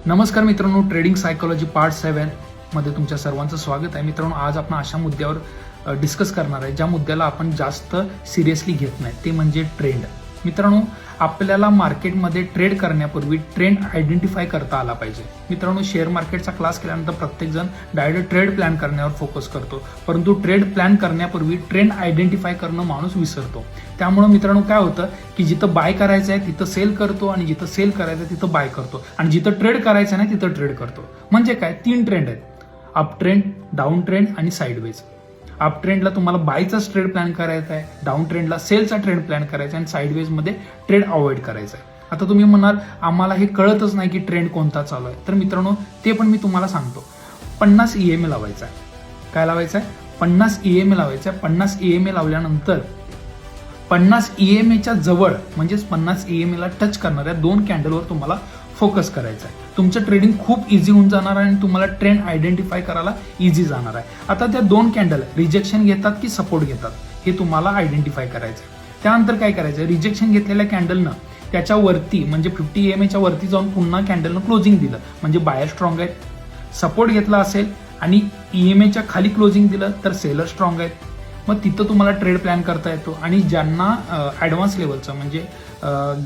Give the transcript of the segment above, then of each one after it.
नमस्कार मित्रांनो, trading psychology part 7 मध्ये तुमच्या सर्वांचं स्वागत आहे. मित्रांनो, आज आपण अशा मुद्द्यावर डिस्कस करणार आहे ज्या मुद्द्याला आपण जास्त सिरियसली घेत नाही, ते म्हणजे ट्रेंड. मित्रांनो, आपल्याला मार्केटमध्ये ट्रेड करण्यापूर्वी ट्रेंड आयडेंटिफाय करता आला पाहिजे. मित्रांनो, शेअर मार्केटचा क्लास केल्यानंतर प्रत्येक जण डायरेक्ट ट्रेड प्लॅन करण्यावर फोकस करतो, परंतु ट्रेड प्लॅन करण्यापूर्वी ट्रेंड आयडेंटिफाय करणं माणूस विसरतो. त्यामुळे मित्रांनो काय होतं की जिथं बाय करायचं आहे तिथं सेल करतो, आणि जिथं सेल करायचं आहे तिथं बाय करतो, आणि जिथं ट्रेड करायचं नाही तिथं ट्रेड करतो. म्हणजे काय, 3 ट्रेंड आहेत: अप ट्रेंड, डाऊन ट्रेंड आणि साईडवेज. अप ट्रेंडला तुम्हाला बायचाच ट्रेड प्लॅन करायचा आहे, डाऊन ट्रेंडला सेलचा ट्रेड प्लॅन करायचा आहे, आणि साईडवेज मध्ये ट्रेड अवॉइड करायचा आहे. आता तुम्ही म्हणाल आम्हाला हे कळतच नाही की ट्रेंड कोणता चालू आहे. तर मित्रांनो, ते पण मी तुम्हाला सांगतो. 50 EMA लावायचा आहे. काय लावायचं आहे? 50 EMA लावायचं आहे. 50 EMA लावल्यानंतर 50 EMAच्या जवळ म्हणजेच 50 EMA ला टच करणाऱ्या 2 कॅन्डलवर तुम्हाला फोकस करायचा आहे. तुमचं ट्रेडिंग खूप इझी होऊन जाणार आहे आणि तुम्हाला ट्रेंड आयडेंटिफाय करायला इझी जाणार आहे. आता त्या 2 कॅन्डल रिजेक्शन घेतात की सपोर्ट घेतात हे तुम्हाला आयडेंटिफाय करायचं आहे. त्यानंतर काय करायचं, रिजेक्शन घेतलेल्या कॅन्डलनं त्याच्या वरती म्हणजे 50 EMAच्या वरती जाऊन पुन्हा कॅन्डलनं क्लोजिंग दिलं म्हणजे बायर स्ट्रॉंग आहेत. सपोर्ट घेतला असेल आणि EMAच्या खाली क्लोजिंग दिलं तर सेलर स्ट्रॉंग आहेत. मग तिथं तुम्हाला ट्रेड प्लॅन करता येतो. आणि ज्यांना ॲडव्हान्स लेवलचं म्हणजे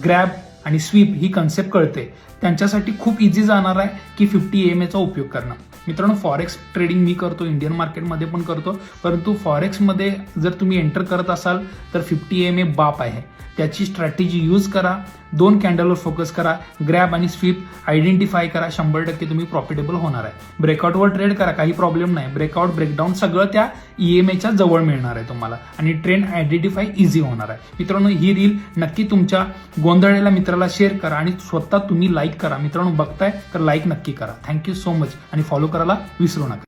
ग्रॅब आणि स्वीप ही कन्सेप्ट कळते त्यांच्यासाठी खूप इझी जाणार आहे की 50 EMAचा उपयोग करणं. मित्रांनो, फॉरेक्स ट्रेडिंग मी करतो, इंडियन मार्केटमध्ये पण करतो, परंतु फॉरेक्समध्ये जर तुम्ही एंटर करत असाल तर 50 EMA बाप आहे. त्याची स्ट्रॅटेजी यूज करा, 2 कॅन्डलवर फोकस करा, ग्रॅब आणि स्वीप आयडेंटिफाय करा. 100% तुम्ही प्रॉफिटेबल होणार आहे. ब्रेकआउटवर ट्रेड करा, काही प्रॉब्लेम नाही. ब्रेकआउट ब्रेकडाऊन सगळं त्या EMAच्या जवळ मिळणार आहे तुम्हाला, आणि ट्रेंड आयडेंटिफाय इझी होणार आहे. मित्रांनो, ही रील नक्की तुमच्या गोंधळलेल्या मित्राला शेअर करा आणि स्वतः तुम्ही लाईक करा. मित्रांनो, बघताय तर लाईक नक्की करा. थँक्यू सो मच, आणि फॉलो करायला विसरू नका.